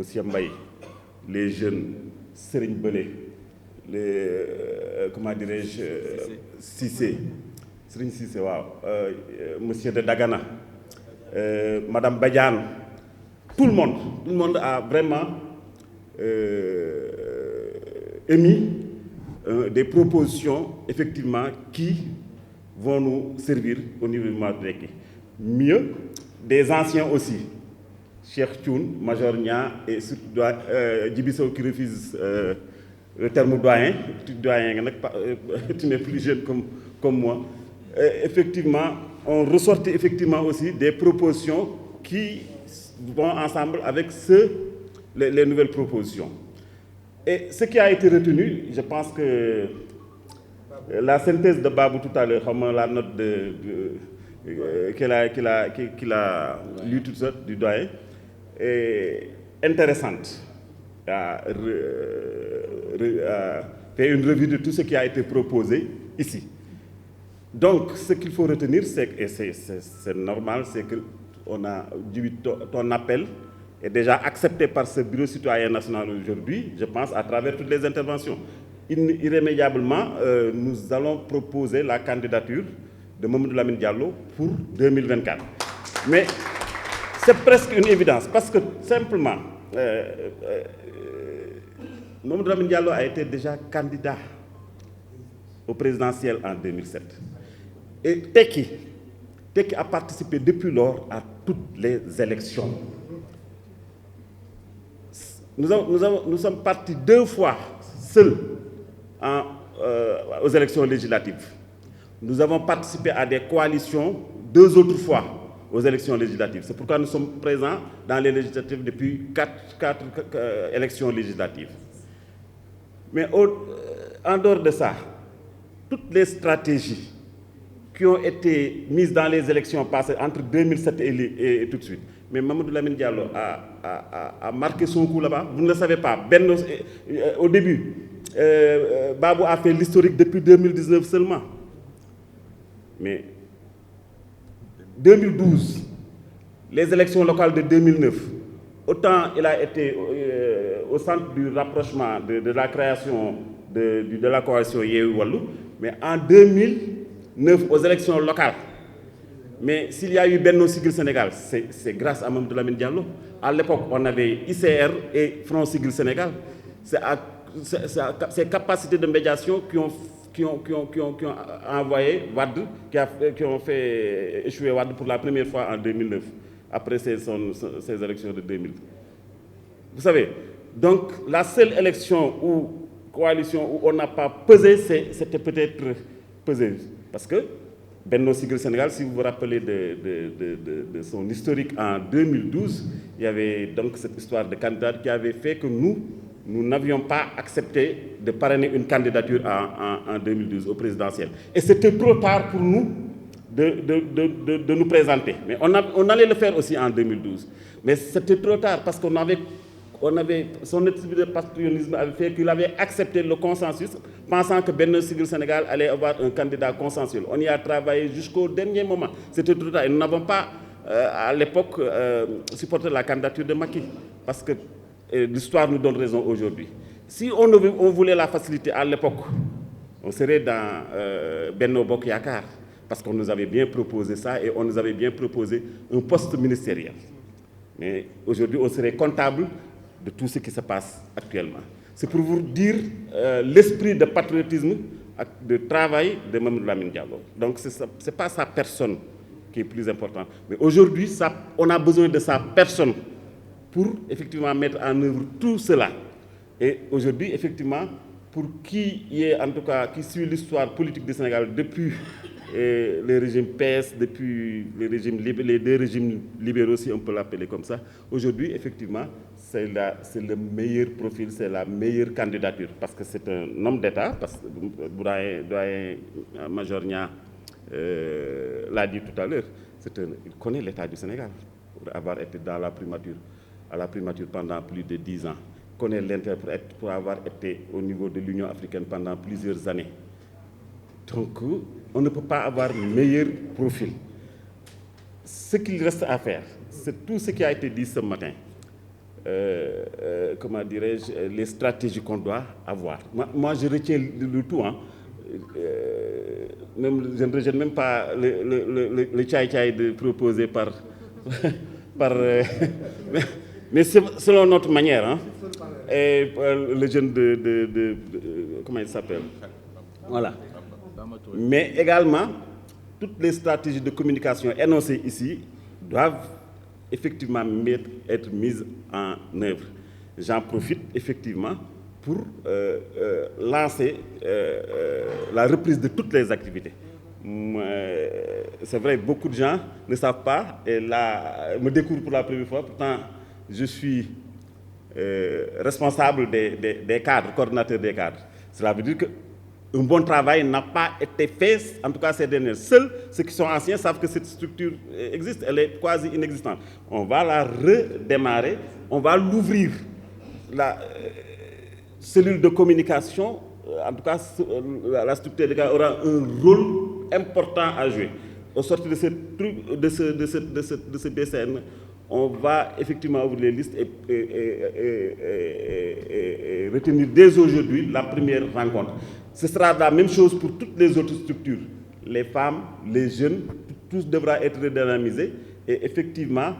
Monsieur Mbaye, les jeunes, Serigne Belé, comment dirais-je, Cissé, Serigne Cissé, wow, Monsieur de Dagana, Madame Badiane, tout le monde a vraiment émis des propositions, effectivement, qui vont nous servir au niveau du Mardeki. Mieux, des anciens aussi, Cheikh Thioun, Major Nia et surtout Djibiso qui refuse le terme doyen. Tu n'es plus jeune comme moi. Effectivement, on ressortait effectivement aussi des propositions qui vont ensemble avec les nouvelles propositions. Et ce qui a été retenu, je pense que la synthèse de Babou tout à l'heure, la note qu'il a lue tout ça du doyen, est intéressante. A fait une revue de tout ce qui a été proposé ici. Donc, ce qu'il faut retenir, et c'est normal, c'est que ton appel est déjà accepté par ce bureau citoyen national aujourd'hui, je pense, à travers toutes les interventions. Irrémédiablement, nous allons proposer la candidature de Mamadou Lamine Diallo pour 2024. Mais c'est presque une évidence, parce que simplement, Mamadou Lamine Diallo a été déjà candidat au présidentiel en 2007. Et Teki a participé depuis lors à toutes les élections. Nous sommes partis 2 fois seuls aux élections législatives. Nous avons participé à des coalitions 2 autres fois aux élections législatives. C'est pourquoi nous sommes présents dans les législatives depuis 4 élections législatives. Mais en dehors de ça, toutes les stratégies qui ont été mises dans les élections passées entre 2007 et tout de suite. Mais Mamadou Lamine Diallo a marqué son coup là-bas. Vous ne le savez pas. Au début, Babou a fait l'historique depuis 2019 seulement. Mais 2012, les élections locales de 2009, autant il a été au centre du rapprochement de la création de la coalition Yewwi Wallu, mais en 2009, aux élections locales, mais s'il y a eu Benno Siggil Sénégal, c'est grâce à Mamadou Lamine Diallo. À l'époque, on avait ICR et Front Siggil Sénégal. C'est ces capacités de médiation qui ont envoyé Wade, qui ont fait échouer Wade pour la première fois en 2009, après ces élections de 2000. Vous savez, donc la seule élection ou coalition où on n'a pas pesé, c'était peut-être pesé. Parce que Benno Siggil Sénégal, si vous vous rappelez de son historique en 2012, il y avait donc cette histoire de candidat qui avait fait que nous n'avions pas accepté de parrainer une candidature en 2012 au présidentiel. Et c'était trop tard pour nous de nous présenter. Mais on allait le faire aussi en 2012. Mais c'était trop tard parce qu'on avait son esprit de patriotisme avait fait qu'il avait accepté le consensus, pensant que Benno Siggil Sénégal allait avoir un candidat consensuel. On y a travaillé jusqu'au dernier moment. C'était trop tard. Et nous n'avons pas, à l'époque, supporté la candidature de Macky, parce que l'histoire nous donne raison aujourd'hui. Si on voulait la facilité à l'époque, on serait dans Benno Bokk Yakaar, parce qu'on nous avait bien proposé ça et on nous avait bien proposé un poste ministériel. Mais aujourd'hui, on serait comptable de tout ce qui se passe actuellement. C'est pour vous dire l'esprit de patriotisme, de travail de Mamadou Lamine Diallo. Donc ce n'est pas sa personne qui est plus importante. Mais aujourd'hui, on a besoin de sa personne pour effectivement mettre en œuvre tout cela. Et aujourd'hui, effectivement, pour qui suit l'histoire politique du Sénégal depuis le régime PS, depuis les 2 régimes libéraux, si on peut l'appeler comme ça, aujourd'hui, effectivement, c'est le meilleur profil, c'est la meilleure candidature, parce que c'est un homme d'État, parce que doyen Major Nia l'a dit tout à l'heure, il connaît l'État du Sénégal, pour avoir été à la primature pendant plus de 10 ans, il connaît l'intérêt pour avoir été au niveau de l'Union africaine pendant plusieurs années. Donc, on ne peut pas avoir meilleur profil. Ce qu'il reste à faire, c'est tout ce qui a été dit ce matin. comment dirais-je, les stratégies qu'on doit avoir. Moi, je retiens le tout. Hein. Même, je ne rejette même pas le tchaï-tchaï proposé par... mais selon notre manière. Hein. Et le jeune comment il s'appelle? Voilà. Mais également, toutes les stratégies de communication énoncées ici doivent effectivement être mises en œuvre. J'en profite effectivement pour lancer la reprise de toutes les activités. C'est vrai, beaucoup de gens ne savent pas et là, me découvrent pour la première fois. Pourtant, je suis responsable des cadres, coordinateur des cadres. Cela veut dire qu'un bon travail n'a pas été fait, en tout cas ces dernières. Seuls ceux qui sont anciens savent que cette structure existe, elle est quasi inexistante. On va la redémarrer, on va l'ouvrir. La cellule de communication, en tout cas la structure des cadres aura un rôle important à jouer. Au sortir de ce BCN, on va effectivement ouvrir les listes et retenir dès aujourd'hui la première rencontre. Ce sera la même chose pour toutes les autres structures. Les femmes, les jeunes, tous devront être redynamisés et effectivement,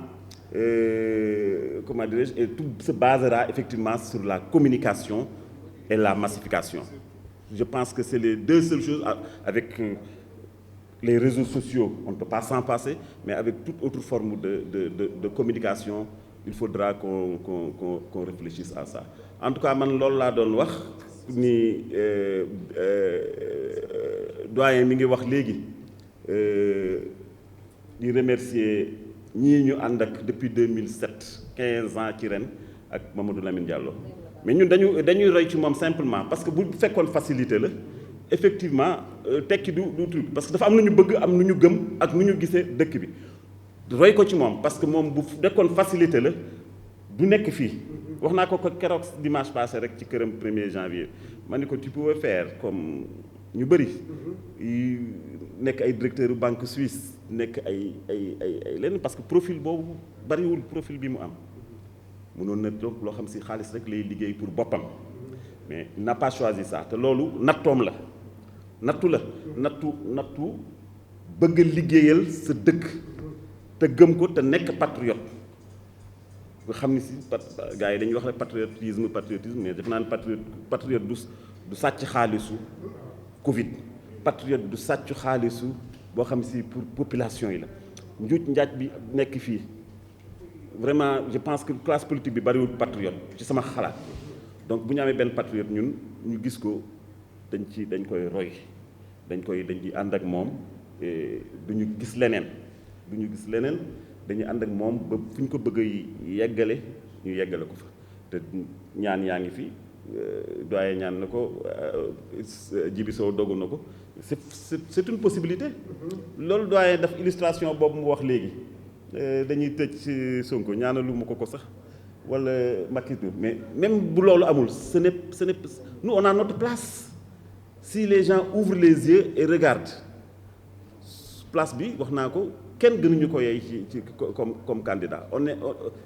comment dirais-je, et tout se basera effectivement sur la communication et la massification. Je pense que c'est les deux seules choses avec les réseaux sociaux, on ne peut pas s'en passer, mais avec toute autre forme de communication, il faudra qu'on réfléchisse à ça. En tout cas, man loolu laa doon wax ni doyen mi ngi wax léegi di remercier ñii ñu ànd ak depuis 2007 15 ans ci ren ak Mamadou Lamine Diallo mais ñun dañuy roy ci moom simplement parce que bu fekkoon facilité la effectivement tekki du truc parce que dafa am nu ñu bëgg am nu ñu gëm ak nu ñu gisee dëkk bi roy ko ci moom parce que moom bu fekkoon facilité la du nekk fii wax naa ko keroog dimanche passé rek ci këram 1er janvier ma ni ko tu pouvais faire comme ñu bëri yi nekk ay directeur banque suisse nekk ay lenn parce que profil boobu bariwul profil bi mu am mënoon na donc loo xam si xaalis rek lay liggéey pour boppam mais il n'a pas choisi ça te loolu nattoom la nattu bëgg a liggéeyal sa dëkk te gëm ko te nekk patriote nga xam ni si gars yi dañuy wax rek patriotisme mais def naa ne patriote du sàcc xaalisu Covid patriote du sàcc xaalisu boo xam si pour population yi la njuuj njaaj bi nekk fii vraiment je pense que classe politique bi bariwul patriote ci sama xalaat donc bu ñu amee benn patriote ñun ñu gis ko dañ koy roy dañ di ànd ak moom duñu gis leneen dañuy ànd ak moom ba fu ñu ko bëgg a yeggale ñu yeggale ko fa te ñaan yaa ngi fi doyen ñaan na ko Jibi Sow dogu na ko c'est une possibilité loolu doyen def illustration boobu mu wax léegi dañuy tëj Sonko ñaanalu ma ko sax wala Macky Tour mais même bu loolu amul ce n'est nous on a notre place si les gens ouvrent les yeux et regardent place bi wax naa ko kenn gënuñu ko yey ci comme candidat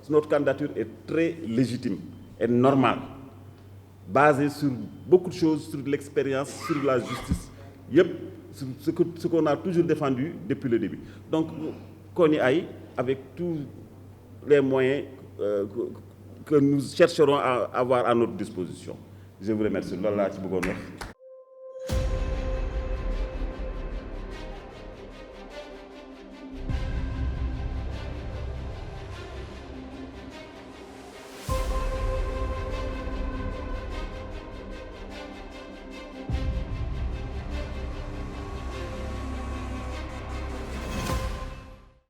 notre candidature est très légitime et normale basée sur beaucoup de choses sur l'expérience sur la justice yëpp ce qu'on a toujours défendu depuis le début donc qu'on y aille avec tous les moyens que nous chercherons à avoir à notre disposition je vous remercie loolu laa ci bëggoon wax